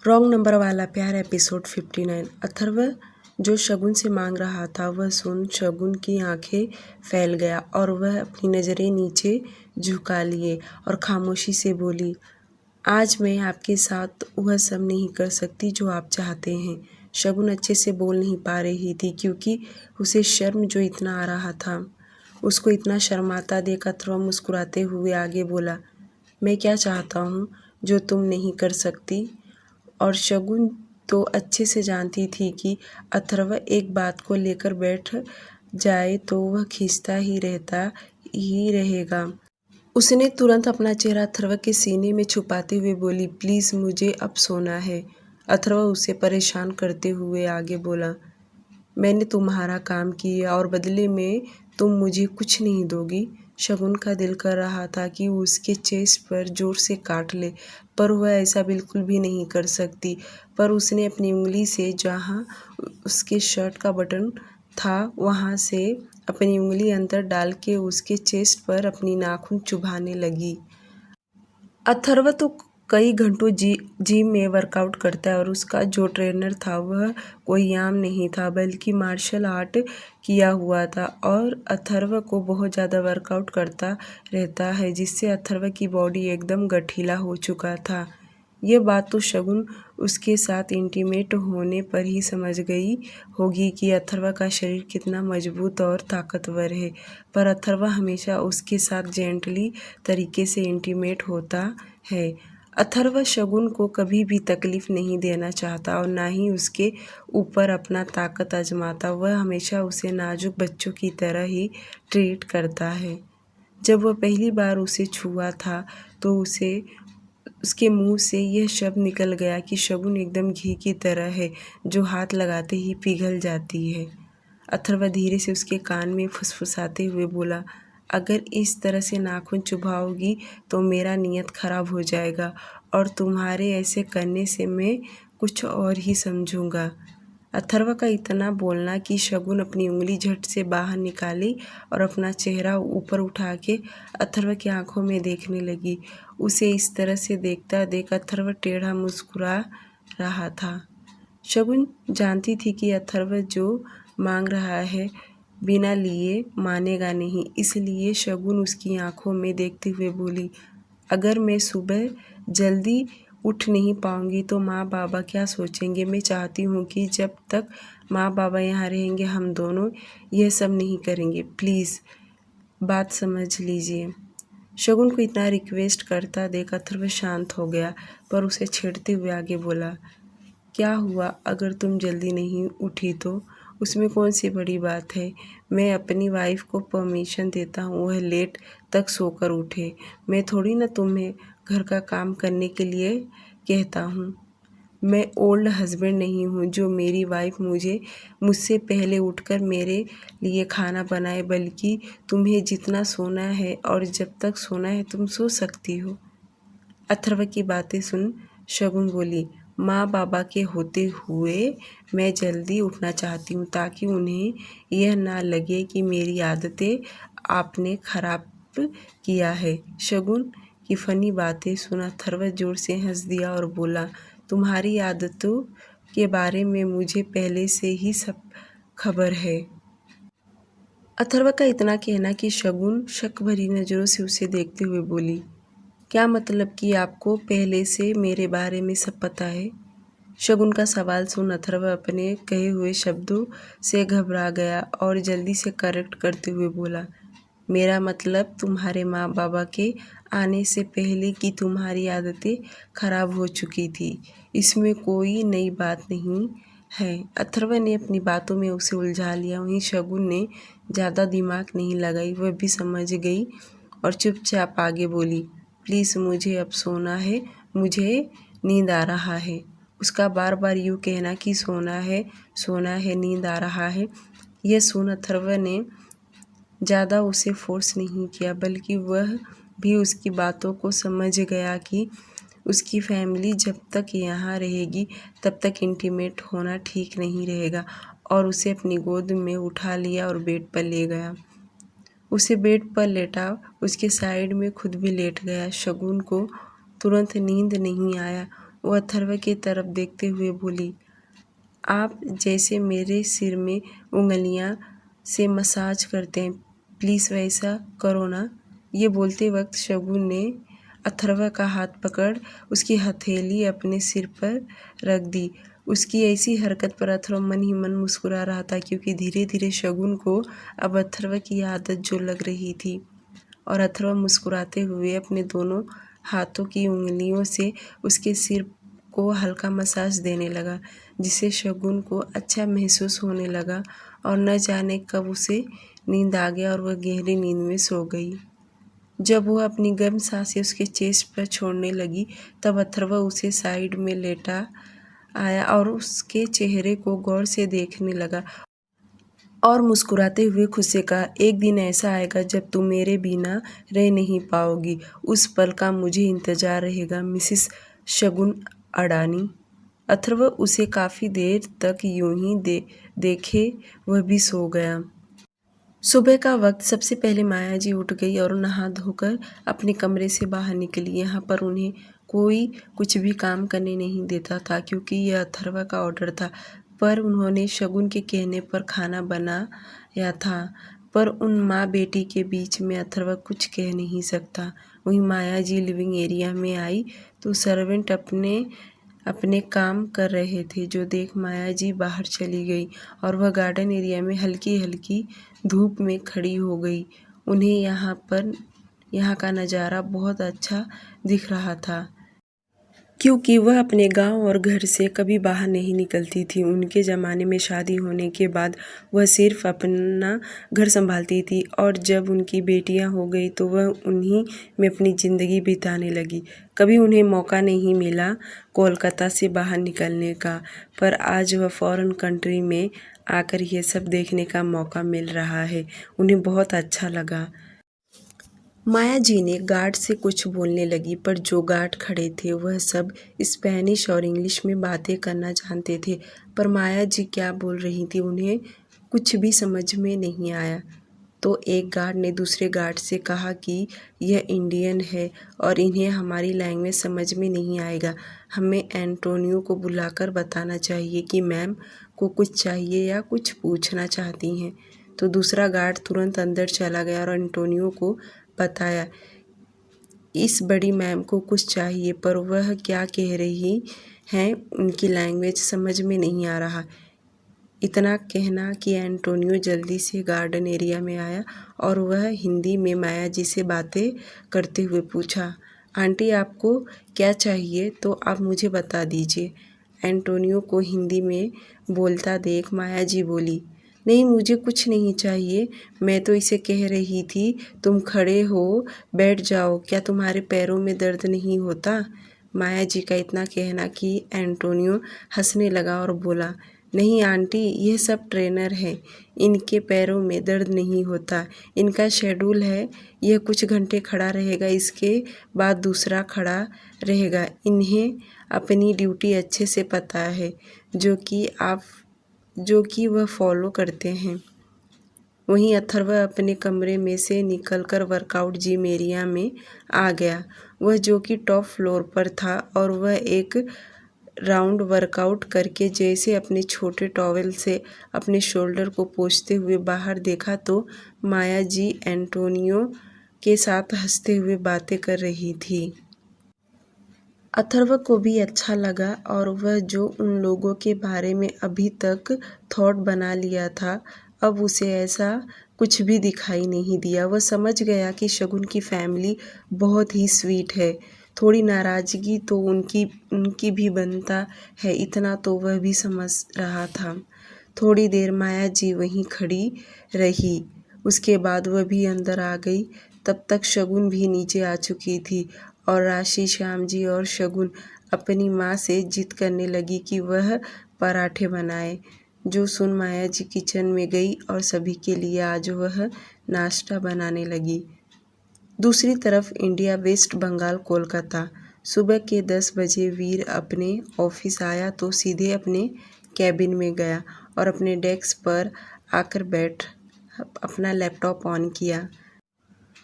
Wrong number वाला प्यार episode 59। Atharva जो शगुन से मांग रहा था वह सुन शगुन की आंखें फैल गया और वह अपनी नज़रें नीचे झुका लिए और खामोशी से बोली, आज मैं आपके साथ वह सब नहीं कर सकती जो आप चाहते हैं। शगुन अच्छे से बोल नहीं पा रही थी क्योंकि उसे शर्म जो इतना आ रहा था। उसको इतना शर्माता देख अथर्व मुस्कुराते हुए आगे बोला, मैं क्या चाहता हूँ जो तुम नहीं कर सकती। और शगुन तो अच्छे से जानती थी कि अथर्व एक बात को लेकर बैठ जाए तो वह खींचता ही रहेगा। उसने तुरंत अपना चेहरा अथर्व के सीने में छुपाते हुए बोली, प्लीज़ मुझे अब सोना है। अथर्व उसे परेशान करते हुए आगे बोला, मैंने तुम्हारा काम किया और बदले में तुम मुझे कुछ नहीं दोगी। शगुन का दिल कर रहा था कि उसके चेस्ट पर जोर से काट ले, पर वह ऐसा बिल्कुल भी नहीं कर सकती। पर उसने अपनी उंगली से जहाँ उसके शर्ट का बटन था वहाँ से अपनी उंगली अंदर डाल के उसके चेस्ट पर अपनी नाखून चुभाने लगी। अथर्व तो कई घंटों जिम में वर्कआउट करता है और उसका जो ट्रेनर था वह कोई आम नहीं था बल्कि मार्शल आर्ट किया हुआ था और अथर्व को बहुत ज़्यादा वर्कआउट करता रहता है जिससे अथर्व की बॉडी एकदम गठीला हो चुका था। ये बात तो शगुन उसके साथ इंटीमेट होने पर ही समझ गई होगी कि अथर्व का शरीर कितना मजबूत और ताकतवर है, पर अथर्व हमेशा उसके साथ जेंटली तरीके से इंटीमेट होता है। अथर्व शगुन को कभी भी तकलीफ नहीं देना चाहता और ना ही उसके ऊपर अपना ताकत आजमाता। वह हमेशा उसे नाजुक बच्चों की तरह ही ट्रीट करता है। जब वह पहली बार उसे छुआ था तो उसके मुंह से यह शब्द निकल गया कि शगुन एकदम घी की तरह है जो हाथ लगाते ही पिघल जाती है। अथर्व धीरे से उसके कान में फुसफुसाते हुए बोला, अगर इस तरह से नाखून चुभाओगी तो मेरा नीयत खराब हो जाएगा और तुम्हारे ऐसे करने से मैं कुछ और ही समझूंगा। अथर्व का इतना बोलना कि शगुन अपनी उंगली झट से बाहर निकाली और अपना चेहरा ऊपर उठा के अथर्व की आंखों में देखने लगी। उसे इस तरह से देखता देख अथर्व टेढ़ा मुस्कुरा रहा था। शगुन जानती थी कि अथर्व जो मांग रहा है बिना लिए मानेगा नहीं, इसलिए शगुन उसकी आंखों में देखते हुए बोली, अगर मैं सुबह जल्दी उठ नहीं पाऊंगी तो माँ बाबा क्या सोचेंगे। मैं चाहती हूँ कि जब तक माँ बाबा यहाँ रहेंगे हम दोनों यह सब नहीं करेंगे। प्लीज़ बात समझ लीजिए। शगुन को इतना रिक्वेस्ट करता देख अथर्व शांत हो गया, पर उसे छेड़ते हुए आगे बोला, क्या हुआ अगर तुम जल्दी नहीं उठी तो उसमें कौन सी बड़ी बात है। मैं अपनी वाइफ को परमिशन देता हूँ वह लेट तक सोकर उठे। मैं थोड़ी ना तुम्हें घर का काम करने के लिए कहता हूँ। मैं ओल्ड हस्बैंड नहीं हूँ जो मेरी वाइफ मुझसे पहले उठकर मेरे लिए खाना बनाए, बल्कि तुम्हें जितना सोना है और जब तक सोना है तुम सो सकती हो। अथर्व की बातें सुन शगुन बोली, माँ बाबा के होते हुए मैं जल्दी उठना चाहती हूँ ताकि उन्हें यह ना लगे कि मेरी आदतें आपने खराब किया है। शगुन की फनी बातें सुन अथर्व जोर से हंस दिया और बोला, तुम्हारी आदतों के बारे में मुझे पहले से ही सब खबर है। अथर्व का इतना कहना कि शगुन शक भरी नज़रों से उसे देखते हुए बोली, क्या मतलब कि आपको पहले से मेरे बारे में सब पता है। शगुन का सवाल सुन अथर्व अपने कहे हुए शब्दों से घबरा गया और जल्दी से करेक्ट करते हुए बोला, मेरा मतलब तुम्हारे माँ बाबा के आने से पहले की तुम्हारी आदतें खराब हो चुकी थी, इसमें कोई नई बात नहीं है। अथर्व ने अपनी बातों में उसे उलझा लिया। वहीं शगुन ने ज़्यादा दिमाग नहीं लगाई, वह भी समझ गई और चुपचाप आगे बोली, प्लीज़ मुझे अब सोना है, मुझे नींद आ रहा है। उसका बार बार यूँ कहना कि सोना है नींद आ रहा है, यह सुन अथर्व ने ज़्यादा उसे फोर्स नहीं किया, बल्कि वह भी उसकी बातों को समझ गया कि उसकी फैमिली जब तक यहाँ रहेगी तब तक इंटीमेट होना ठीक नहीं रहेगा और उसे अपनी गोद में उठा लिया और बेड पर ले गया। उसे बेड पर लेटा उसके साइड में खुद भी लेट गया। शगुन को तुरंत नींद नहीं आया। वो अथर्व की तरफ देखते हुए बोली, आप जैसे मेरे सिर में उंगलियां से मसाज करते हैं, प्लीज़ वैसा करो ना। ये बोलते वक्त शगुन ने अथर्व का हाथ पकड़ उसकी हथेली अपने सिर पर रख दी। उसकी ऐसी हरकत पर अथर्व मन ही मन मुस्कुरा रहा था, क्योंकि धीरे धीरे शगुन को अब अथर्व की आदत जो लग रही थी। और अथर्व मुस्कुराते हुए अपने दोनों हाथों की उंगलियों से उसके सिर को हल्का मसाज देने लगा, जिससे शगुन को अच्छा महसूस होने लगा और न जाने कब उसे नींद आ गया और वह गहरी नींद में सो गई। जब वह अपनी गर्म सांसें उसके चेस्ट पर छोड़ने लगी, तब अथर्व उसे साइड में लेटा आया और उसके चेहरे को गौर से देखने लगा और मुस्कुराते हुए खुद से कहा, एक दिन ऐसा आएगा जब तुम मेरे बिना रह नहीं पाओगी। उस पल का मुझे इंतजार रहेगा, मिसेस शगुन अडानी। अथर्व उसे काफ़ी देर तक यूं ही देखे वह भी सो गया। सुबह का वक्त सबसे पहले माया जी उठ गई और नहा धोकर अपने कमरे से बाहर निकली। यहाँ पर उन्हें कोई कुछ भी काम करने नहीं देता था, क्योंकि यह अथर्व का ऑर्डर था, पर उन्होंने शगुन के कहने पर खाना बनाया था। पर उन माँ बेटी के बीच में अथर्व कुछ कह नहीं सकता। वहीं माया जी लिविंग एरिया में आई तो सर्वेंट अपने अपने काम कर रहे थे, जो देख माया जी बाहर चली गई और वह गार्डन एरिया में हल्की हल्की धूप में खड़ी हो गई। उन्हें यहाँ का नज़ारा बहुत अच्छा दिख रहा था, क्योंकि वह अपने गांव और घर से कभी बाहर नहीं निकलती थी। उनके ज़माने में शादी होने के बाद वह सिर्फ अपना घर संभालती थी, और जब उनकी बेटियां हो गई तो वह उन्हीं में अपनी ज़िंदगी बिताने लगी। कभी उन्हें मौका नहीं मिला कोलकाता से बाहर निकलने का, पर आज वह फॉरेन कंट्री में आकर यह सब देखने का मौका मिल रहा है। उन्हें बहुत अच्छा लगा। माया जी ने गार्ड से कुछ बोलने लगी, पर जो गार्ड खड़े थे वह सब स्पेनिश और इंग्लिश में बातें करना जानते थे, पर माया जी क्या बोल रही थी उन्हें कुछ भी समझ में नहीं आया। तो एक गार्ड ने दूसरे गार्ड से कहा कि यह इंडियन है और इन्हें हमारी लैंग्वेज समझ में नहीं आएगा, हमें एंटोनियो को बुलाकर बताना चाहिए कि मैम को कुछ चाहिए या कुछ पूछना चाहती हैं। तो दूसरा गार्ड तुरंत अंदर चला गया और एंटोनियो को बताया, इस बड़ी मैम को कुछ चाहिए, पर वह क्या कह रही हैं उनकी लैंग्वेज समझ में नहीं आ रहा। इतना कहना कि एंटोनियो जल्दी से गार्डन एरिया में आया और वह हिंदी में माया जी से बातें करते हुए पूछा, आंटी आपको क्या चाहिए तो आप मुझे बता दीजिए। एंटोनियो को हिंदी में बोलता देख माया जी बोली, नहीं मुझे कुछ नहीं चाहिए, मैं तो इसे कह रही थी तुम खड़े हो बैठ जाओ, क्या तुम्हारे पैरों में दर्द नहीं होता। माया जी का इतना कहना कि एंटोनियो हंसने लगा और बोला, नहीं आंटी, यह सब ट्रेनर है, इनके पैरों में दर्द नहीं होता, इनका शेड्यूल है, यह कुछ घंटे खड़ा रहेगा, इसके बाद दूसरा खड़ा रहेगा, इन्हें अपनी ड्यूटी अच्छे से पता है, जो कि वह फॉलो करते हैं। वहीं अथर्व अपने कमरे में से निकलकर वर्कआउट जिम एरिया में आ गया, वह जो कि टॉप फ्लोर पर था, और वह एक राउंड वर्कआउट करके जैसे अपने छोटे टॉवेल से अपने शोल्डर को पोंछते हुए बाहर देखा तो माया जी एंटोनियो के साथ हंसते हुए बातें कर रही थी। अथर्व को भी अच्छा लगा, और वह जो उन लोगों के बारे में अभी तक थॉट बना लिया था, अब उसे ऐसा कुछ भी दिखाई नहीं दिया। वह समझ गया कि शगुन की फैमिली बहुत ही स्वीट है। थोड़ी नाराज़गी तो उनकी भी बनता है, इतना तो वह भी समझ रहा था। थोड़ी देर माया जी वहीं खड़ी रही, उसके बाद वह भी अंदर आ गई। तब तक शगुन भी नीचे आ चुकी थी, और राशि, श्याम जी और शगुन अपनी माँ से जिद करने लगी कि वह पराठे बनाए। जो सुन माया जी किचन में गई और सभी के लिए आज वह नाश्ता बनाने लगी। दूसरी तरफ इंडिया, वेस्ट बंगाल, कोलकाता। सुबह के 10 बजे वीर अपने ऑफिस आया तो सीधे अपने कैबिन में गया और अपने डेस्क पर आकर बैठ अपना लैपटॉप ऑन किया।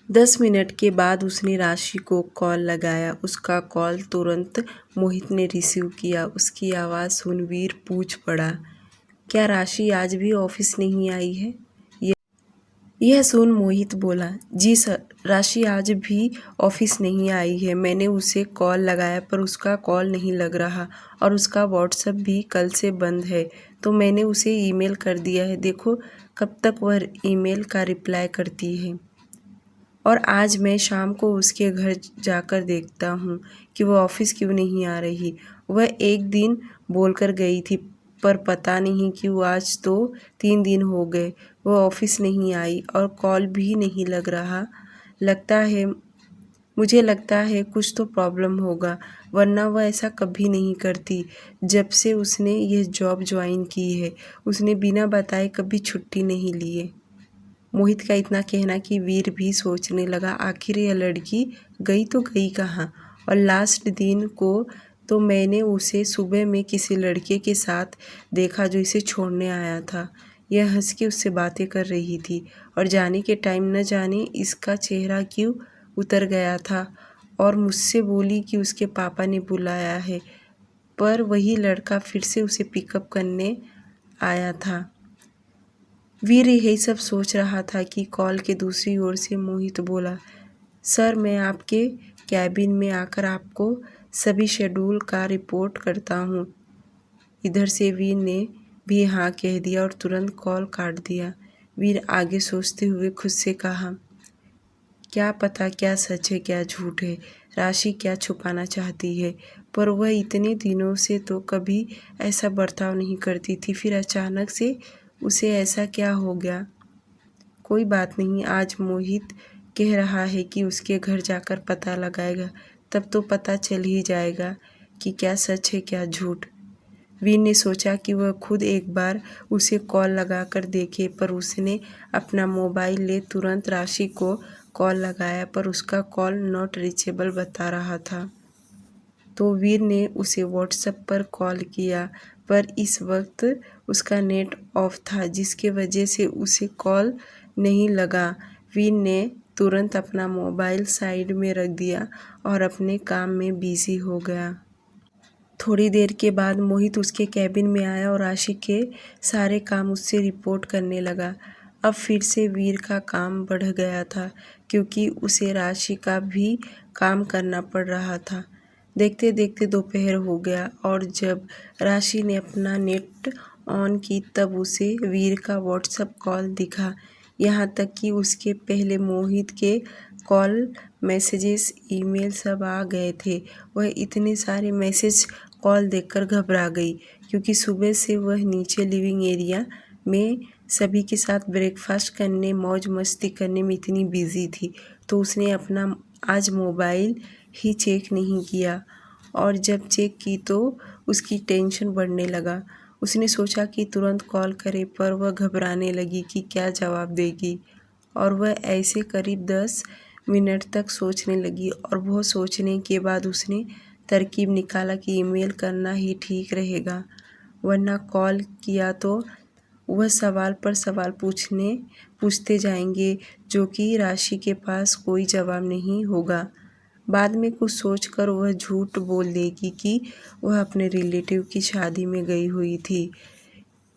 10 मिनट के बाद उसने राशि को कॉल लगाया। उसका कॉल तुरंत मोहित ने रिसीव किया। उसकी आवाज़ सुन वीर पूछ पड़ा, क्या राशि आज भी ऑफिस नहीं आई है? यह सुन मोहित बोला, जी सर, राशि आज भी ऑफिस नहीं आई है। मैंने उसे कॉल लगाया पर उसका कॉल नहीं लग रहा और उसका व्हाट्सएप भी कल से बंद है, तो मैंने उसे ईमेल कर दिया है। देखो कब तक वह ईमेल का रिप्लाई करती है। और आज मैं शाम को उसके घर जाकर देखता हूँ कि वह ऑफिस क्यों नहीं आ रही। वह एक दिन बोलकर गई थी पर पता नहीं क्यों आज तो 3 दिन हो गए वह ऑफिस नहीं आई और कॉल भी नहीं लग रहा। मुझे लगता है कुछ तो प्रॉब्लम होगा, वरना वह ऐसा कभी नहीं करती। जब से उसने यह जॉब ज्वाइन की है उसने बिना बताए कभी छुट्टी नहीं ली है। मोहित का इतना कहना कि वीर भी सोचने लगा, आखिर यह लड़की गई तो गई कहाँ। और लास्ट दिन को तो मैंने उसे सुबह में किसी लड़के के साथ देखा जो इसे छोड़ने आया था। यह हंस के उससे बातें कर रही थी और जाने के टाइम न जाने इसका चेहरा क्यों उतर गया था और मुझसे बोली कि उसके पापा ने बुलाया है, पर वही लड़का फिर से उसे पिकअप करने आया था। वीर यही सब सोच रहा था कि कॉल के दूसरी ओर से मोहित बोला, सर मैं आपके कैबिन में आकर आपको सभी शेड्यूल का रिपोर्ट करता हूँ। इधर से वीर ने भी हाँ कह दिया और तुरंत कॉल काट दिया। वीर आगे सोचते हुए खुद से कहा, क्या पता क्या सच है क्या झूठ है, राशि क्या छुपाना चाहती है, पर वह इतने दिनों से तो कभी ऐसा बर्ताव नहीं करती थी, फिर अचानक से उसे ऐसा क्या हो गया। कोई बात नहीं, आज मोहित कह रहा है कि उसके घर जाकर पता लगाएगा, तब तो पता चल ही जाएगा कि क्या सच है क्या झूठ। वीर ने सोचा कि वह खुद एक बार उसे कॉल लगाकर देखे, पर उसने अपना मोबाइल ले तुरंत राशि को कॉल लगाया पर उसका कॉल नॉट रीचेबल बता रहा था। तो वीर ने उसे व्हाट्सएप पर कॉल किया पर इस वक्त उसका नेट ऑफ था, जिसके वजह से उसे कॉल नहीं लगा। वीर ने तुरंत अपना मोबाइल साइड में रख दिया और अपने काम में बिजी हो गया। थोड़ी देर के बाद मोहित उसके कैबिन में आया और राशि के सारे काम उससे रिपोर्ट करने लगा। अब फिर से वीर का काम बढ़ गया था क्योंकि उसे राशि का भी काम करना पड़ रहा था। देखते देखते दोपहर हो गया और जब राशि ने अपना नेट ऑन की तब उसे वीर का व्हाट्सएप कॉल दिखा। यहाँ तक कि उसके पहले मोहित के कॉल मैसेजेस ईमेल सब आ गए थे। वह इतने सारे मैसेज कॉल देखकर घबरा गई क्योंकि सुबह से वह नीचे लिविंग एरिया में सभी के साथ ब्रेकफास्ट करने मौज मस्ती करने में इतनी बिजी थी, तो उसने अपना आज मोबाइल ही चेक नहीं किया और जब चेक की तो उसकी टेंशन बढ़ने लगा। उसने सोचा कि तुरंत कॉल करे पर वह घबराने लगी कि क्या जवाब देगी और वह ऐसे करीब 10 मिनट तक सोचने लगी और बहुत सोचने के बाद उसने तरकीब निकाला कि ईमेल करना ही ठीक रहेगा, वरना कॉल किया तो वह सवाल पर सवाल पूछते जाएंगे जो कि राशि के पास कोई जवाब नहीं होगा। बाद में कुछ सोचकर वह झूठ बोल देगी कि वह अपने रिलेटिव की शादी में गई हुई थी,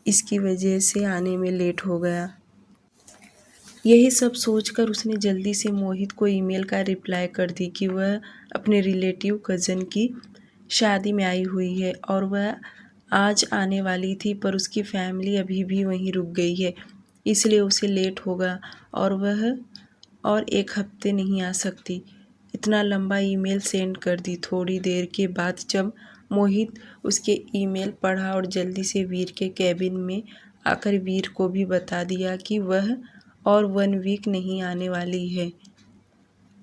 इसकी वजह से आने में लेट हो गया। यही सब सोचकर उसने जल्दी से मोहित को ईमेल का रिप्लाई कर दी कि वह अपने रिलेटिव कज़न की शादी में आई हुई है और वह आज आने वाली थी, पर उसकी फैमिली अभी भी वहीं रुक गई है, इसलिए उसे लेट होगा और वह और 1 हफ्ते नहीं आ सकती। इतना लंबा ईमेल सेंड कर दी। थोड़ी देर के बाद जब मोहित उसके ईमेल पढ़ा और जल्दी से वीर के कैबिन में आकर वीर को भी बता दिया कि वह और 1 वीक नहीं आने वाली है,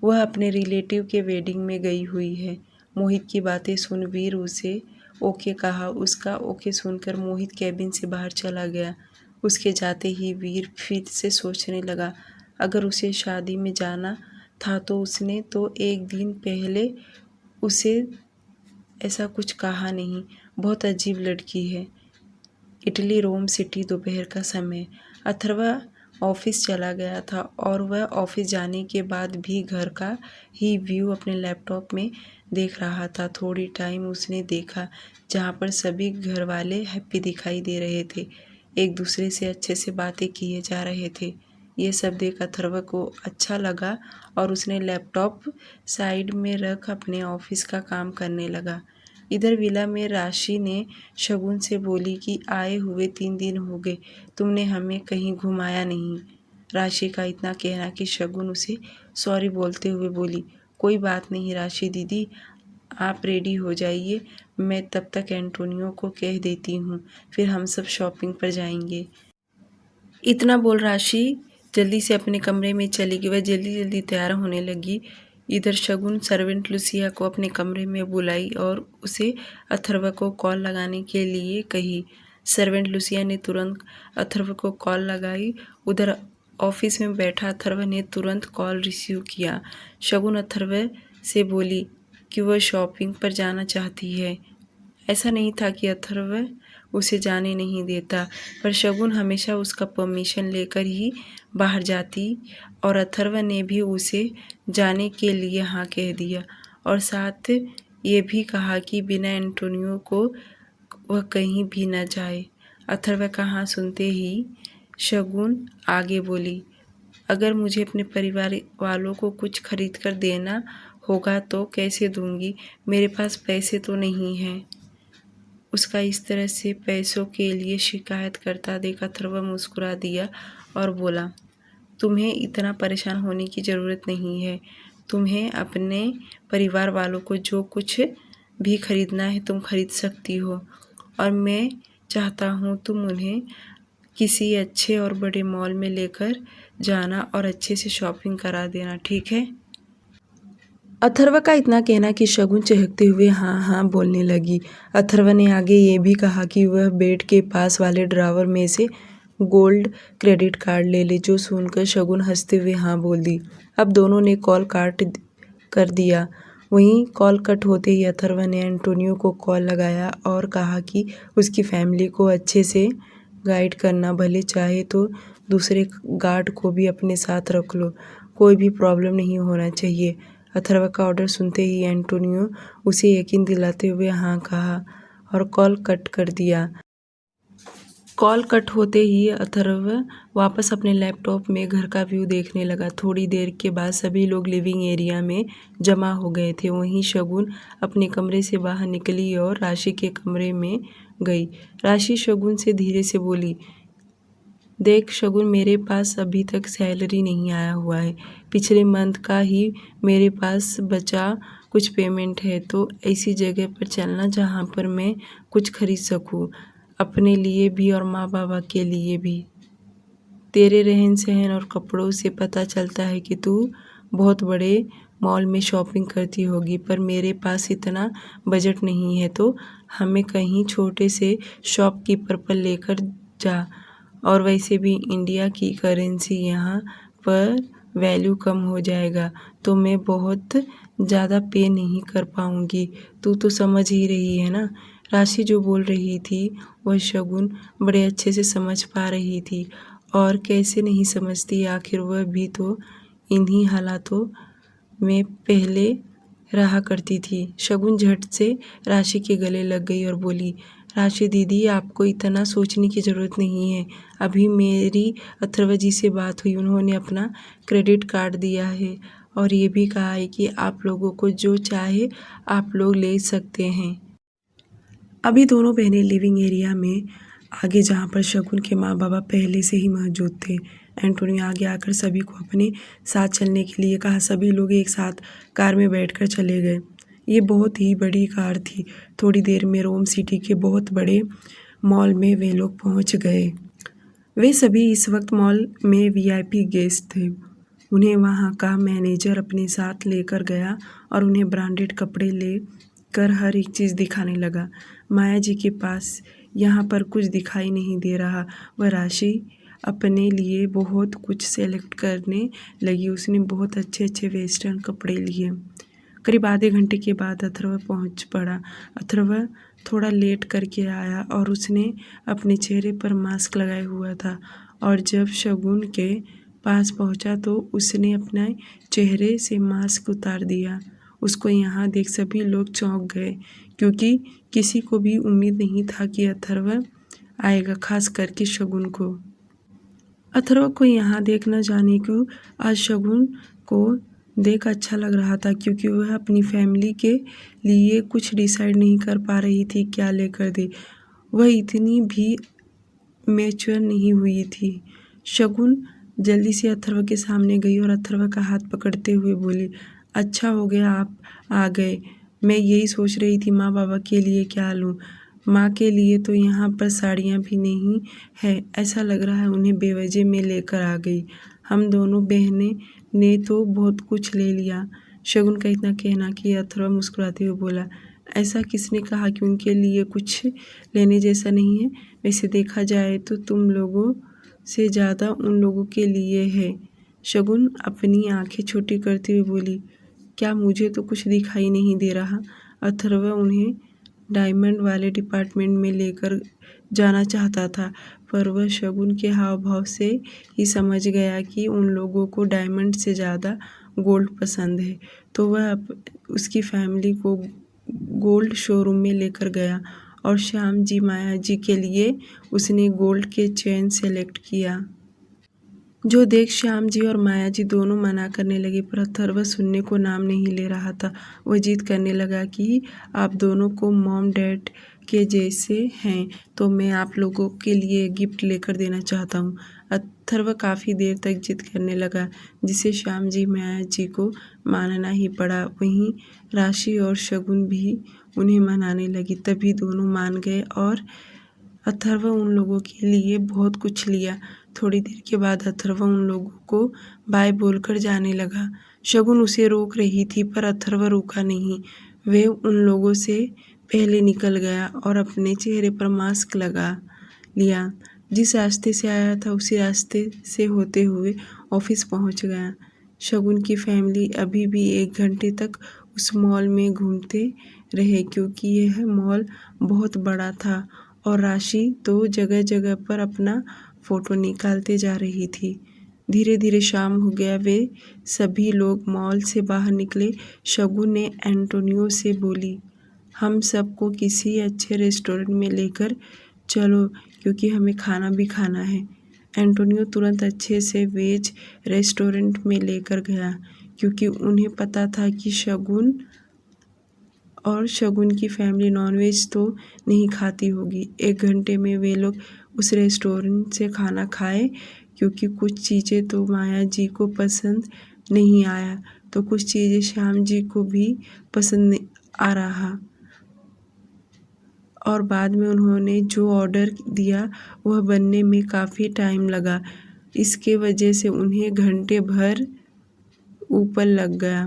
वह अपने रिलेटिव के वेडिंग में गई हुई है। मोहित की बातें सुन वीर उसे ओके कहा। उसका ओके सुनकर मोहित कैबिन से बाहर चला गया। उसके जाते ही वीर फिर से सोचने लगा, अगर उसे शादी में जाना था तो उसने तो 1 दिन पहले उसे ऐसा कुछ कहा नहीं। बहुत अजीब लड़की है। इटली रोम सिटी, दोपहर का समय। अथर्वा ऑफिस चला गया था और वह ऑफिस जाने के बाद भी घर का ही व्यू अपने लैपटॉप में देख रहा था। थोड़ी टाइम उसने देखा जहाँ पर सभी घर वाले हैप्पी दिखाई दे रहे थे, एक दूसरे से अच्छे से बातें किए जा रहे थे। ये सब देख अथर्व को अच्छा लगा और उसने लैपटॉप साइड में रख अपने ऑफिस का काम करने लगा। इधर विला में राशि ने शगुन से बोली कि आए हुए 3 दिन हो गए, तुमने हमें कहीं घुमाया नहीं। राशि का इतना कहना कि शगुन उसे सॉरी बोलते हुए बोली, कोई बात नहीं राशि दीदी, आप रेडी हो जाइए, मैं तब तक एंटोनियो को कह देती हूँ, फिर हम सब शॉपिंग पर जाएंगे। इतना बोल राशि जल्दी से अपने कमरे में चली गई। वह जल्दी जल्दी तैयार होने लगी। इधर शगुन सर्वेंट लुसिया को अपने कमरे में बुलाई और उसे अथर्व को कॉल लगाने के लिए कही। सर्वेंट लुसिया ने तुरंत अथर्व को कॉल लगाई। उधर ऑफिस में बैठा अथर्व ने तुरंत कॉल रिसीव किया। शगुन अथर्व से बोली कि वह शॉपिंग पर जाना चाहती है। ऐसा नहीं था कि अथर्व उसे जाने नहीं देता, पर शगुन हमेशा उसका परमिशन लेकर ही बाहर जाती और अथर्व ने भी उसे जाने के लिए हाँ कह दिया और साथ ये भी कहा कि बिना एंटोनियो को वह कहीं भी न जाए। अथर्व का हाँ सुनते ही शगुन आगे बोली, अगर मुझे अपने परिवार वालों को कुछ खरीद कर देना होगा तो कैसे दूंगी, मेरे पास पैसे तो नहीं हैं। उसका इस तरह से पैसों के लिए शिकायत करता देख अथर्व मुस्कुरा दिया और बोला, तुम्हें इतना परेशान होने की ज़रूरत नहीं है। तुम्हें अपने परिवार वालों को जो कुछ भी खरीदना है तुम खरीद सकती हो और मैं चाहता हूँ तुम उन्हें किसी अच्छे और बड़े मॉल में लेकर जाना और अच्छे से शॉपिंग करा देना, ठीक है। अथर्व का इतना कहना कि शगुन चहकते हुए हाँ हाँ बोलने लगी। अथर्व ने आगे ये भी कहा कि वह बेड के पास वाले ड्रावर में से गोल्ड क्रेडिट कार्ड ले ले, जो सुनकर शगुन हंसते हुए हाँ बोल दी। अब दोनों ने कॉल काट कर दिया। वहीं कॉल कट होते ही अथर्व ने एंटोनियो को कॉल लगाया और कहा कि उसकी फैमिली को अच्छे से गाइड करना, भले चाहे तो दूसरे गार्ड को भी अपने साथ रख लो, कोई भी प्रॉब्लम नहीं होना चाहिए। अथर्व का ऑर्डर सुनते ही एंटोनियो उसे यकीन दिलाते हुए हाँ कहा और कॉल कट कर दिया। कॉल कट होते ही अथर्व वापस अपने लैपटॉप में घर का व्यू देखने लगा। थोड़ी देर के बाद सभी लोग लिविंग एरिया में जमा हो गए थे। वहीं शगुन अपने कमरे से बाहर निकली और राशि के कमरे में गई। राशि शगुन से धीरे से बोली, देख शगुन, मेरे पास अभी तक सैलरी नहीं आया हुआ है, पिछले मंथ का ही मेरे पास बचा कुछ पेमेंट है, तो ऐसी जगह पर चलना जहाँ पर मैं कुछ खरीद सकूँ, अपने लिए भी और माँ बाबा के लिए भी। तेरे रहन सहन और कपड़ों से पता चलता है कि तू बहुत बड़े मॉल में शॉपिंग करती होगी, पर मेरे पास इतना बजट नहीं है, तो हमें कहीं छोटे से शॉपकीपर पर लेकर जा। और वैसे भी इंडिया की करेंसी यहाँ पर वैल्यू कम हो जाएगा, तो मैं बहुत ज़्यादा पे नहीं कर पाऊँगी, तू तो समझ ही रही है ना। राशि जो बोल रही थी वह शगुन बड़े अच्छे से समझ पा रही थी और कैसे नहीं समझती, आखिर वह भी तो इन्हीं हालातों में पहले रहा करती थी। शगुन झट से राशि के गले लग गई और बोली, राशि दीदी, आपको इतना सोचने की ज़रूरत नहीं है। अभी मेरी अथर्व जी से बात हुई, उन्होंने अपना क्रेडिट कार्ड दिया है और ये भी कहा है कि आप लोगों को जो चाहे आप लोग ले सकते हैं। अभी दोनों बहनें लिविंग एरिया में आगे, जहाँ पर शगुन के माँ बाबा पहले से ही मौजूद थे। एंटोनियो आगे आकर सभी को अपने साथ चलने के लिए कहा। सभी लोग एक साथ कार में बैठकर चले गए। ये बहुत ही बड़ी कार थी। थोड़ी देर में रोम सिटी के बहुत बड़े मॉल में वे लोग पहुंच गए। वे सभी इस वक्त मॉल में वीआईपी गेस्ट थे। उन्हें वहां का मैनेजर अपने साथ लेकर गया और उन्हें ब्रांडेड कपड़े लेकर हर एक चीज़ दिखाने लगा। माया जी के पास यहाँ पर कुछ दिखाई नहीं दे रहा। वह राशि अपने लिए बहुत कुछ सेलेक्ट करने लगी। उसने बहुत अच्छे अच्छे वेस्टर्न कपड़े लिए। करीब आधे घंटे के बाद अथर्व पहुंच पड़ा। अथर्व थोड़ा लेट करके आया और उसने अपने चेहरे पर मास्क लगाया हुआ था और जब शगुन के पास पहुंचा तो उसने अपने चेहरे से मास्क उतार दिया। उसको यहाँ देख सभी लोग चौंक गए, क्योंकि किसी को भी उम्मीद नहीं था कि अथर्व आएगा, खास करके शगुन को। अथर्व को यहाँ देख न जाने क्यों आज शगुन को देख अच्छा लग रहा था, क्योंकि वह अपनी फैमिली के लिए कुछ डिसाइड नहीं कर पा रही थी क्या लेकर दे। वह इतनी भी मैच्योर नहीं हुई थी। शगुन जल्दी से अथर्व के सामने गई और अथर्व का हाथ पकड़ते हुए बोली, अच्छा हो गया आप आ गए। मैं यही सोच रही थी माँ बाबा के लिए क्या लूँ। माँ के लिए तो यहाँ पर साड़ियाँ भी नहीं है, ऐसा लग रहा है उन्हें बेवजह में लेकर आ गई। हम दोनों बहनें ने तो बहुत कुछ ले लिया। शगुन का इतना कहना कि अथर्व मुस्कुराते हुए बोला, ऐसा किसने कहा कि उनके लिए कुछ लेने जैसा नहीं है। वैसे देखा जाए तो तुम लोगों से ज़्यादा उन लोगों के लिए है। शगुन अपनी आंखें छोटी करते हुए बोली, क्या मुझे तो कुछ दिखाई नहीं दे रहा। अथर्व उन्हें डायमंड वाले डिपार्टमेंट में लेकर जाना चाहता था, पर वह शगुन के हाव भाव से ही समझ गया कि उन लोगों को डायमंड से ज़्यादा गोल्ड पसंद है। तो वह उसकी फैमिली को गोल्ड शोरूम में लेकर गया और श्याम जी माया जी के लिए उसने गोल्ड के चेन सेलेक्ट किया। जो देख श्याम जी और माया जी दोनों मना करने लगे, पर अथर्व सुनने को नाम नहीं ले रहा था। वह जिद करने लगा कि आप दोनों को मॉम डैड के जैसे हैं, तो मैं आप लोगों के लिए गिफ्ट लेकर देना चाहता हूँ। अथर्व काफ़ी देर तक जिद करने लगा, जिसे श्याम जी माया जी को मानना ही पड़ा। वहीं राशि और शगुन भी उन्हें मनाने लगी, तभी दोनों मान गए और अथर्व उन लोगों के लिए बहुत कुछ लिया। थोड़ी देर के बाद अथर्व उन लोगों को बाय बोलकर जाने लगा। शगुन उसे रोक रही थी, पर अथर्व रुका नहीं। वह उन लोगों से पहले निकल गया और अपने चेहरे पर मास्क लगा लिया। जिस रास्ते से आया था उसी रास्ते से होते हुए ऑफिस पहुंच गया। शगुन की फैमिली अभी भी 1 घंटे तक उस मॉल में घूमते रहे, क्योंकि यह मॉल बहुत बड़ा था और राशि तो जगह जगह पर अपना फ़ोटो निकालते जा रही थी। धीरे धीरे शाम हो गया। वे सभी लोग मॉल से बाहर निकले। शगुन ने एंटोनियो से बोली, हम सबको किसी अच्छे रेस्टोरेंट में लेकर चलो, क्योंकि हमें खाना भी खाना है। एंटोनियो तुरंत अच्छे से वेज रेस्टोरेंट में लेकर गया, क्योंकि उन्हें पता था कि शगुन और शगुन की फैमिली नॉनवेज तो नहीं खाती होगी। 1 घंटे में वे लोग उस रेस्टोरेंट से खाना खाए, क्योंकि कुछ चीज़ें तो माया जी को पसंद नहीं आया, तो कुछ चीज़ें श्याम जी को भी पसंद आ रहा। और बाद में उन्होंने जो ऑर्डर दिया वह बनने में काफ़ी टाइम लगा। इसके वजह से उन्हें घंटे भर ऊपर लग गया।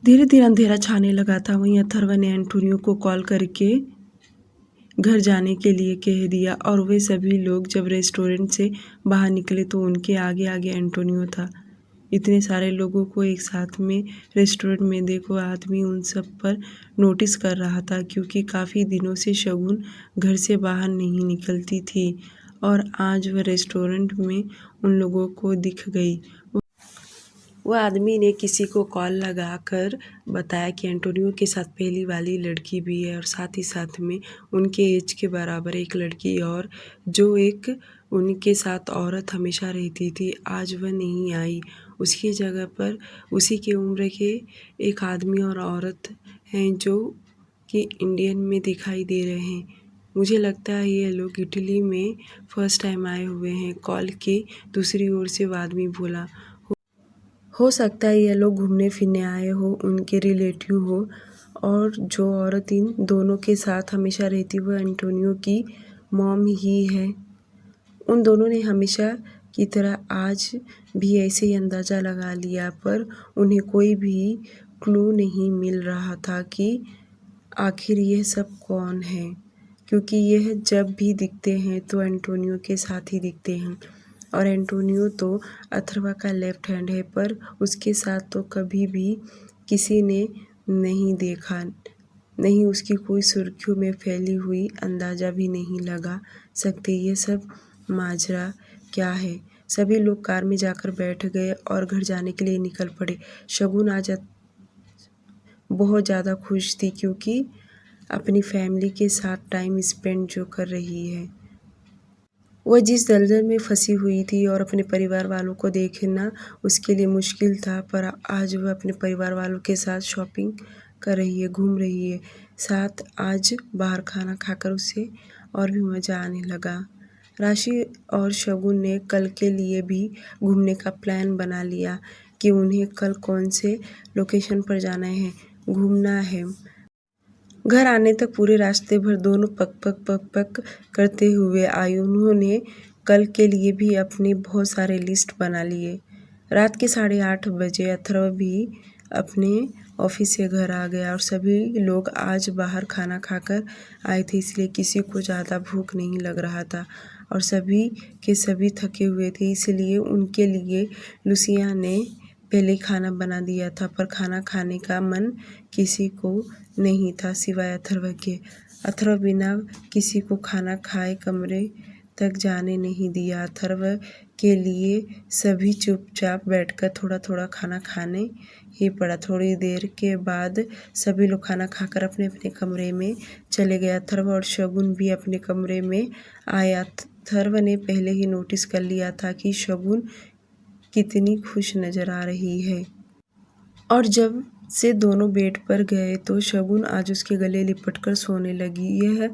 धीरे धीरे अंधेरा छाने लगा था। वहीं अथर्व ने एंटोनियो को कॉल करके घर जाने के लिए कह दिया और वे सभी लोग जब रेस्टोरेंट से बाहर निकले तो उनके आगे आगे एंटोनियो था। इतने सारे लोगों को एक साथ में रेस्टोरेंट में देखो, आदमी उन सब पर नोटिस कर रहा था, क्योंकि काफ़ी दिनों से शगुन घर से बाहर नहीं निकलती थी और आज वह रेस्टोरेंट में उन लोगों को दिख गई। वह आदमी ने किसी को कॉल लगाकर बताया कि एंटोनियो के साथ पहली वाली लड़की भी है और साथ ही साथ में उनके एज के बराबर एक लड़की और जो एक उनके साथ औरत हमेशा रहती थी, आज वह नहीं आई। उसकी जगह पर उसी की उम्र के एक आदमी और औरत हैं जो कि इंडियन में दिखाई दे रहे हैं। मुझे लगता है ये लोग इटली में फर्स्ट टाइम आए हुए हैं। कॉल की दूसरी ओर से वो आदमी बोला, हो सकता है ये लोग घूमने फिरने आए हो, उनके रिलेटिव हो। और जो औरत इन दोनों के साथ हमेशा रहती वह एंटोनियो की मॉम ही है। उन दोनों ने हमेशा की तरह आज भी ऐसे ही अंदाज़ा लगा लिया, पर उन्हें कोई भी क्लू नहीं मिल रहा था कि आखिर यह सब कौन है, क्योंकि यह जब भी दिखते हैं तो एंटोनियो के साथ ही दिखते हैं। और एंटोनियो तो अथर्वा का लेफ्ट हैंड है, पर उसके साथ तो कभी भी किसी ने नहीं देखा, नहीं उसकी कोई सुर्खियों में फैली हुई अंदाज़ा भी नहीं लगा सकते। ये सब माजरा क्या है। सभी लोग कार में जाकर बैठ गए और घर जाने के लिए निकल पड़े। शगुन आज बहुत ज़्यादा खुश थी क्योंकि अपनी फैमिली के साथ टाइम स्पेंड जो कर रही है। वह जिस दलदल में फंसी हुई थी और अपने परिवार वालों को देखना उसके लिए मुश्किल था, पर आज वह अपने परिवार वालों के साथ शॉपिंग कर रही है, घूम रही है। साथ आज बाहर खाना खाकर उसे और भी मज़ा आने लगा। राशि और शगुन ने कल के लिए भी घूमने का प्लान बना लिया कि उन्हें कल कौन से लोकेशन पर जाना है, घूमना है। घर आने तक पूरे रास्ते भर दोनों पक पक पक पक करते हुए आए। उन्होंने कल के लिए भी अपने बहुत सारे लिस्ट बना लिए। रात के 8:30 बजे अथर्व भी अपने ऑफिस से घर आ गया और सभी लोग आज बाहर खाना खाकर आए थे, इसलिए किसी को ज़्यादा भूख नहीं लग रहा था और सभी के सभी थके हुए थे, इसलिए उनके लिए लुसिया ने पहले ही खाना बना दिया था। पर खाना खाने का मन किसी को नहीं था सिवाय अथर्व के। अथर्व बिना किसी को खाना खाए कमरे तक जाने नहीं दिया। अथर्व के लिए सभी चुपचाप बैठकर थोड़ा थोड़ा खाना खाने ही पड़ा। थोड़ी देर के बाद सभी लोग खाना खाकर अपने अपने कमरे में चले गए। अथर्व और शगुन भी अपने कमरे में आए। अथर्व ने पहले ही नोटिस कर लिया था कि शगुन कितनी खुश नजर आ रही है और जब से दोनों बेड पर गए तो शगुन आज उसके गले लिपटकर सोने लगी। यह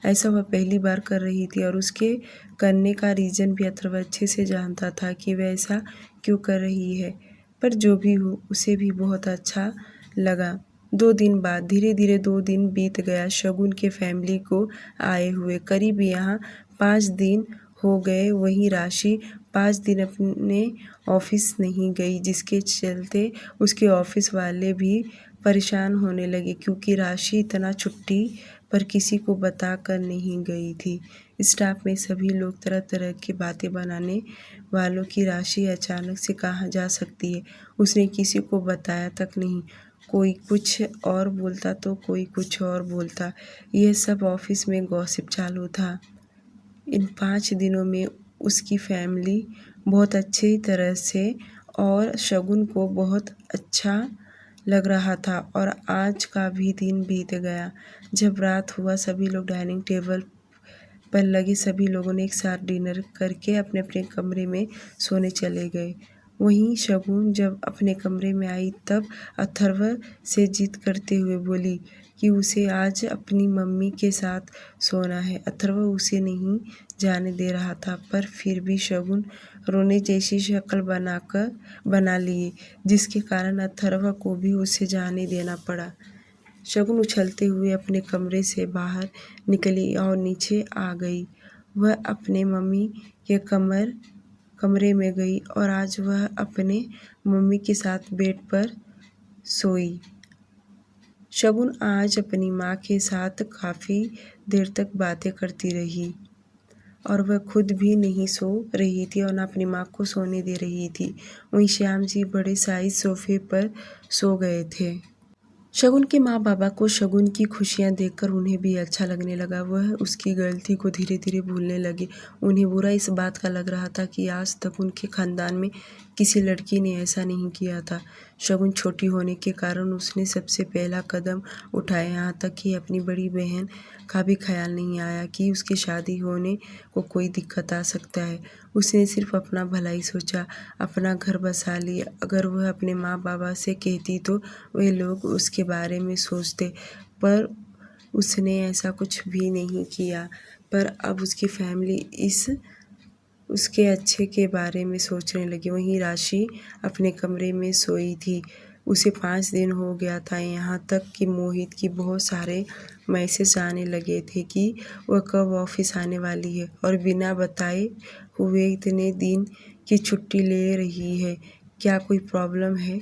ऐसा वह पहली बार कर रही थी और उसके करने का रीज़न भी अथर्व अच्छे से जानता था कि वह ऐसा क्यों कर रही है, पर जो भी हो उसे भी बहुत अच्छा लगा। 2 दिन बाद धीरे धीरे 2 दिन बीत गया शगुन के फैमिली को आए हुए। करीब यहाँ 5 दिन हो गए। वहीं राशि 5 दिन अपने ऑफिस नहीं गई, जिसके चलते उसके ऑफिस वाले भी परेशान होने लगे क्योंकि राशि इतना छुट्टी पर किसी को बता कर नहीं गई थी। स्टाफ में सभी लोग तरह तरह की बातें बनाने वालों की राशि अचानक से कहाँ जा सकती है, उसने किसी को बताया तक नहीं। कोई कुछ और बोलता तो कोई कुछ और बोलता। यह सब ऑफिस में गॉसिप चालू था। इन 5 दिनों में उसकी फैमिली बहुत अच्छी तरह से और शगुन को बहुत अच्छा लग रहा था और आज का भी दिन बीत गया। जब रात हुआ सभी लोग डाइनिंग टेबल पर लगे सभी लोगों ने एक साथ डिनर करके अपने अपने कमरे में सोने चले गए। वहीं शगुन जब अपने कमरे में आई तब अथर्व से जिद करते हुए बोली कि उसे आज अपनी मम्मी के साथ सोना है। अथर्व उसे नहीं जाने दे रहा था, पर फिर भी शगुन रोने जैसी शक्ल बना लिए, जिसके कारण अथर्व को भी उसे जाने देना पड़ा। शगुन उछलते हुए अपने कमरे से बाहर निकली और नीचे आ गई। वह अपने मम्मी के कमरे में गई और आज वह अपने मम्मी के साथ बेड पर सोई। शगुन आज अपनी माँ के साथ काफ़ी देर तक बातें करती रही और वह खुद भी नहीं सो रही थी और न अपनी माँ को सोने दे रही थी। वहीं श्याम जी बड़े साइज सोफे पर सो गए थे। शगुन के माँ बाबा को शगुन की खुशियाँ देखकर उन्हें भी अच्छा लगने लगा। वह उसकी गलती को धीरे धीरे भूलने लगे। उन्हें बुरा इस बात का लग रहा था कि आज तक उनके खानदान में किसी लड़की ने ऐसा नहीं किया था। शगुन छोटी होने के कारण उसने सबसे पहला कदम उठाया, यहाँ तक कि अपनी बड़ी बहन का भी ख्याल नहीं आया कि उसकी शादी होने को कोई दिक्कत आ सकता है। उसने सिर्फ अपना भलाई सोचा, अपना घर बसा लिया। अगर वह अपने माँ बाबा से कहती तो वे लोग उसके बारे में सोचते, पर उसने ऐसा कुछ भी नहीं किया। पर अब उसकी फैमिली उसके अच्छे के बारे में सोचने लगी। वहीं राशि अपने कमरे में सोई थी। उसे 5 दिन हो गया था, यहाँ तक कि मोहित की बहुत सारे मैसेज आने लगे थे कि वह कब ऑफिस आने वाली है और बिना बताए हुए इतने दिन की छुट्टी ले रही है, क्या कोई प्रॉब्लम है।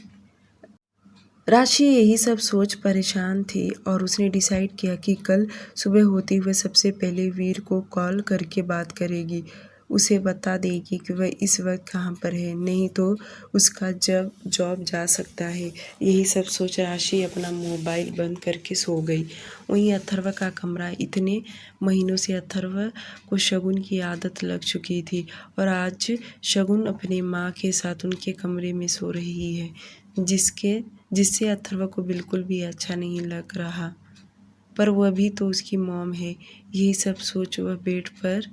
राशि यही सब सोच परेशान थी और उसने डिसाइड किया कि कल सुबह होते हुए सबसे पहले वीर को कॉल करके बात करेगी। उसे बता देगी कि वह इस वक्त कहाँ पर है, नहीं तो उसका जॉब जा सकता है। यही सब सोच राशि अपना मोबाइल बंद करके सो गई। वहीं अथर्व का कमरा, इतने महीनों से अथर्व को शगुन की आदत लग चुकी थी और आज शगुन अपनी माँ के साथ उनके कमरे में सो रही है, जिससे अथर्व को बिल्कुल भी अच्छा नहीं लग रहा। पर वह भी तो उसकी मॉम है। यही सब सोच वह बेड पर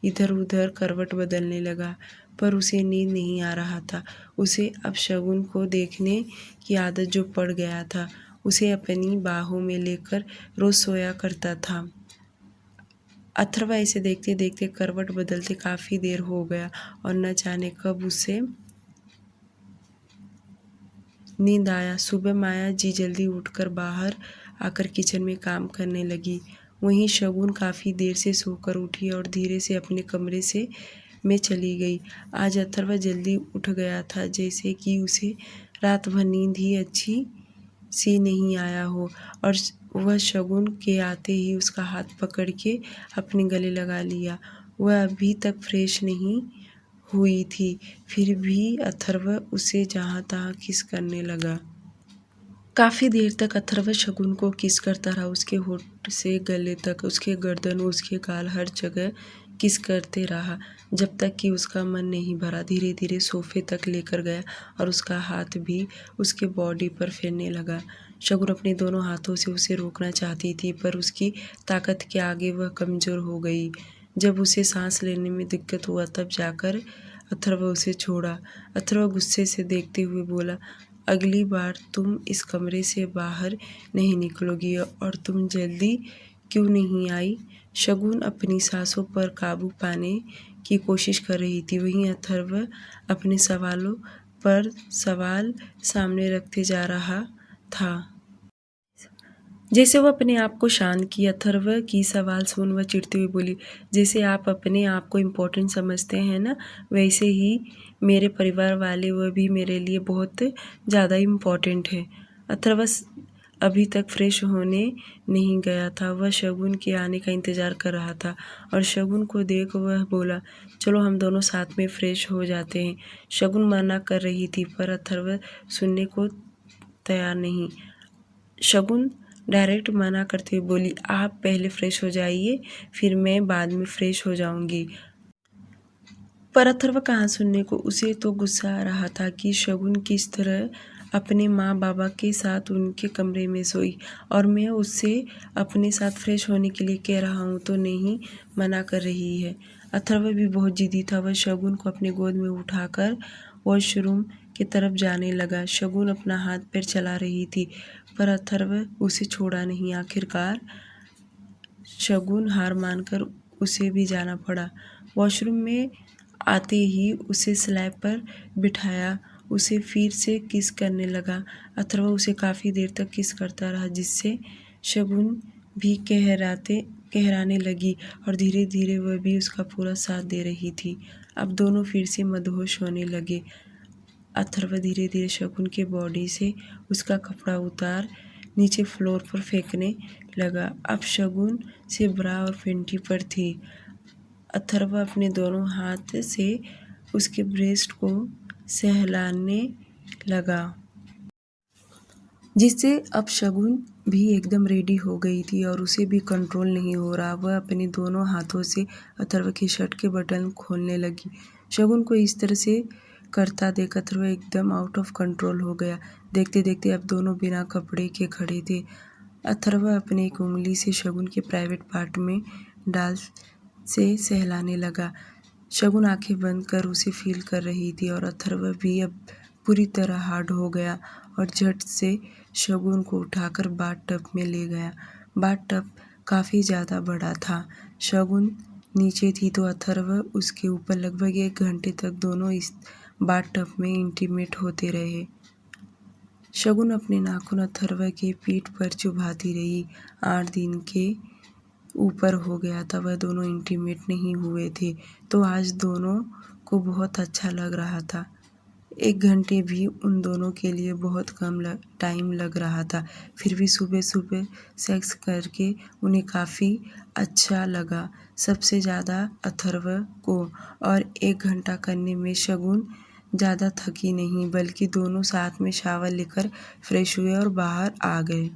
इधर उधर करवट बदलने लगा, पर उसे नींद नहीं आ रहा था। उसे अब शगुन को देखने की आदत जो पड़ गया था, उसे अपनी बाहों में लेकर रोज सोया करता था। अथर्व इसे देखते देखते करवट बदलते काफ़ी देर हो गया और न जाने कब उसे नींद आया। सुबह माया जी जल्दी उठकर बाहर आकर किचन में काम करने लगी। वहीं शगुन काफ़ी देर से सोकर उठी और धीरे से अपने कमरे में चली गई। आज अथर्व जल्दी उठ गया था, जैसे कि उसे रात भर नींद ही अच्छी सी नहीं आया हो, और वह शगुन के आते ही उसका हाथ पकड़ के अपने गले लगा लिया। वह अभी तक फ्रेश नहीं हुई थी, फिर भी अथर्व उसे जहाँ तहाँ किस करने लगा। काफ़ी देर तक अथर्व शगुन को किस करता रहा, उसके होठ से गले तक, उसके गर्दन, उसके गाल, हर जगह किस करते रहा, जब तक कि उसका मन नहीं भरा। धीरे धीरे सोफे तक लेकर गया और उसका हाथ भी उसके बॉडी पर फेरने लगा। शगुन अपने दोनों हाथों से उसे रोकना चाहती थी, पर उसकी ताकत के आगे वह कमज़ोर हो गई। जब उसे सांस लेने में दिक्कत हुआ तब जाकर अथर्व उसे छोड़ा। अथर्व गुस्से से देखते हुए बोला, अगली बार तुम इस कमरे से बाहर नहीं निकलोगी, और तुम जल्दी क्यों नहीं आई? शगुन अपनी सांसों पर काबू पाने की कोशिश कर रही थी। वहीं अथर्व अपने सवालों पर सवाल सामने रखते जा रहा था। जैसे वो अपने आप को शांत की, अथर्व की सवाल सुन वह चिढ़ते हुए बोली, जैसे आप अपने आप को इम्पोर्टेंट समझते हैं ना, वैसे ही मेरे परिवार वाले वह भी मेरे लिए बहुत ज़्यादा इम्पोर्टेंट है। अथर्व अभी तक फ्रेश होने नहीं गया था, वह शगुन के आने का इंतज़ार कर रहा था, और शगुन को देख वह बोला, चलो हम दोनों साथ में फ्रेश हो जाते हैं। शगुन मना कर रही थी, पर अथर्व सुनने को तैयार नहीं। शगुन डायरेक्ट मना करते हुए बोली, आप पहले फ्रेश हो जाइए, फिर मैं बाद में फ्रेश हो जाऊंगी। पर अथर्व कहाँ सुनने को, उसे तो गुस्सा आ रहा था कि शगुन किस तरह अपने माँ बाबा के साथ उनके कमरे में सोई, और मैं उससे अपने साथ फ्रेश होने के लिए कह रहा हूँ तो नहीं मना कर रही है। अथर्व भी बहुत जिद्दी था। वह शगुन को अपने गोद में उठाकर वॉशरूम की तरफ जाने लगा। शगुन अपना हाथ पैर चला रही थी, पर अथर्व उसे छोड़ा नहीं। आखिरकार शगुन हार मानकर उसे भी जाना पड़ा। वॉशरूम में आते ही उसे स्लैब पर बिठाया, उसे फिर से किस करने लगा। अथर्व उसे काफ़ी देर तक किस करता रहा, जिससे शगुन भी कहराने लगी, और धीरे धीरे वह भी उसका पूरा साथ दे रही थी। अब दोनों फिर से मदहोश होने लगे। अथर्व धीरे धीरे शगुन के बॉडी से उसका कपड़ा उतार नीचे फ्लोर पर फेंकने लगा। अब शगुन से ब्रा और पेंटी पर थी। अथर्व अपने दोनों हाथ से उसके ब्रेस्ट को सहलाने लगा, जिससे अब शगुन भी एकदम रेडी हो गई थी और उसे भी कंट्रोल नहीं हो रहा। वह अपने दोनों हाथों से अथर्व के शर्ट के बटन खोलने लगी। शगुन को इस तरह से करता देख अथर्व एकदम आउट ऑफ कंट्रोल हो गया। देखते देखते अब दोनों बिना कपड़े के खड़े थे। अथर्व अपने एक उंगली से शगुन के प्राइवेट पार्ट में डाल से सहलाने लगा। शगुन आंखें बंद कर उसे फील कर रही थी, और अथर्व भी अब पूरी तरह हार्ड हो गया और झट से शगुन को उठाकर बाथ टब में ले गया। बाथ टब काफ़ी ज़्यादा बड़ा था। शगुन नीचे थी तो अथर्व उसके ऊपर। लगभग 1 घंटे तक दोनों इस बाथ टब में इंटीमेट होते रहे। शगुन अपने नाखून अथर्व के पीठ पर चुभाती रही। 8 दिन के ऊपर हो गया था वह दोनों इंटीमेट नहीं हुए थे, तो आज दोनों को बहुत अच्छा लग रहा था। 1 घंटे भी उन दोनों के लिए बहुत कम टाइम लग रहा था। फिर भी सुबह सुबह सेक्स करके उन्हें काफ़ी अच्छा लगा, सबसे ज़्यादा अथर्व को। और 1 घंटा करने में शगुन ज़्यादा थकी नहीं, बल्कि दोनों साथ में शावर लेकर फ्रेश हुए और बाहर आ गए।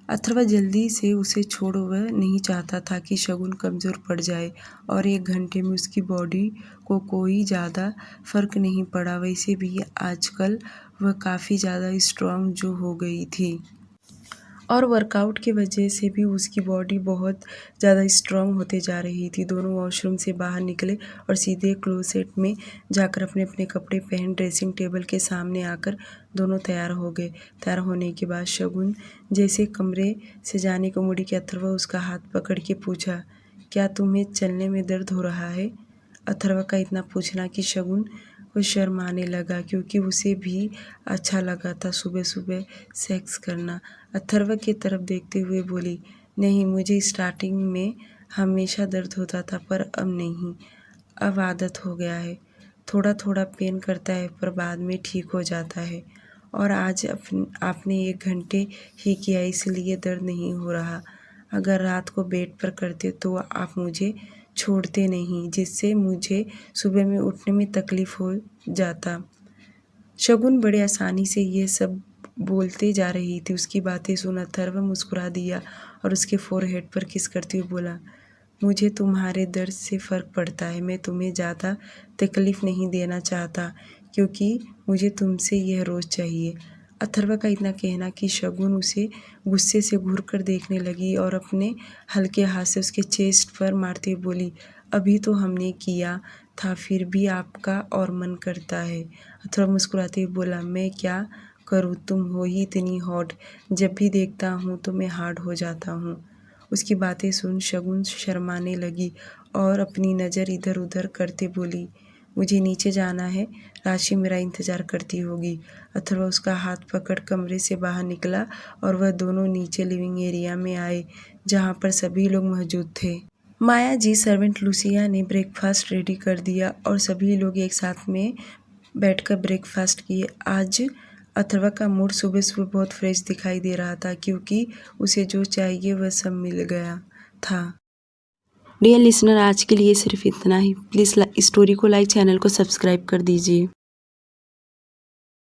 अथर्व जल्दी से उसे छोड़ वह नहीं चाहता था कि शगुन कमज़ोर पड़ जाए, और 1 घंटे में उसकी बॉडी को कोई ज़्यादा फ़र्क नहीं पड़ा। वैसे भी आजकल वह काफ़ी ज़्यादा स्ट्रॉन्ग जो हो गई थी, और वर्कआउट की वजह से भी उसकी बॉडी बहुत ज़्यादा स्ट्रॉन्ग होते जा रही थी। दोनों वॉशरूम से बाहर निकले और सीधे क्लोसेट में जाकर अपने अपने कपड़े पहन ड्रेसिंग टेबल के सामने आकर दोनों तैयार हो गए। तैयार होने के बाद शगुन जैसे कमरे से जाने को मुड़ी कि अथर्व उसका हाथ पकड़ के पूछा, क्या तुम्हें चलने में दर्द हो रहा है? अथर्व का इतना पूछना कि शगुन को शर्माने लगा, क्योंकि उसे भी अच्छा लगा था सुबह सुबह सेक्स करना। अथर्व की तरफ देखते हुए बोली, नहीं, मुझे स्टार्टिंग में हमेशा दर्द होता था, पर अब नहीं, अब आदत हो गया है। थोड़ा थोड़ा पेन करता है, पर बाद में ठीक हो जाता है। और आज आपने 1 घंटे ही किया, इसलिए दर्द नहीं हो रहा। अगर रात को बेड पर करते तो आप मुझे छोड़ते नहीं, जिससे मुझे सुबह में उठने में तकलीफ़ हो जाता। शगुन बड़े आसानी से ये सब बोलते जा रही थी। उसकी बातें सुन अथर्व मुस्कुरा दिया और उसके फोरहेड पर किस करते हुए बोला, मुझे तुम्हारे दर्द से फ़र्क पड़ता है। मैं तुम्हें ज़्यादा तकलीफ़ नहीं देना चाहता, क्योंकि मुझे तुमसे यह रोज़ चाहिए। अथर्व का इतना कहना कि शगुन उसे गुस्से से घूर कर देखने लगी और अपने हल्के हाथ से उसके चेस्ट पर मारते हुए बोली, अभी तो हमने किया था, फिर भी आपका और मन करता है। अथर्व मुस्कुराते हुए बोला, मैं क्या करूँ, तुम हो ही इतनी हॉट, जब भी देखता हूँ तो मैं हार्ड हो जाता हूँ। उसकी बातें सुन शगुन शर्माने लगी और अपनी नज़र इधर उधर करते बोली, मुझे नीचे जाना है, राशि मेरा इंतज़ार करती होगी। अथर्व उसका हाथ पकड़ कमरे से बाहर निकला और वह दोनों नीचे लिविंग एरिया में आए, जहाँ पर सभी लोग मौजूद थे। माया जी सर्वेंट लूसिया ने ब्रेकफास्ट रेडी कर दिया और सभी लोग एक साथ में बैठकर ब्रेकफास्ट किए। आज अथर्व का मूड सुबह सुबह बहुत फ्रेश दिखाई दे रहा था, क्योंकि उसे जो चाहिए वह सब मिल गया था। डियर लिसनर, आज के लिए सिर्फ इतना ही। प्लीज़ स्टोरी को लाइक, चैनल को सब्सक्राइब कर दीजिए।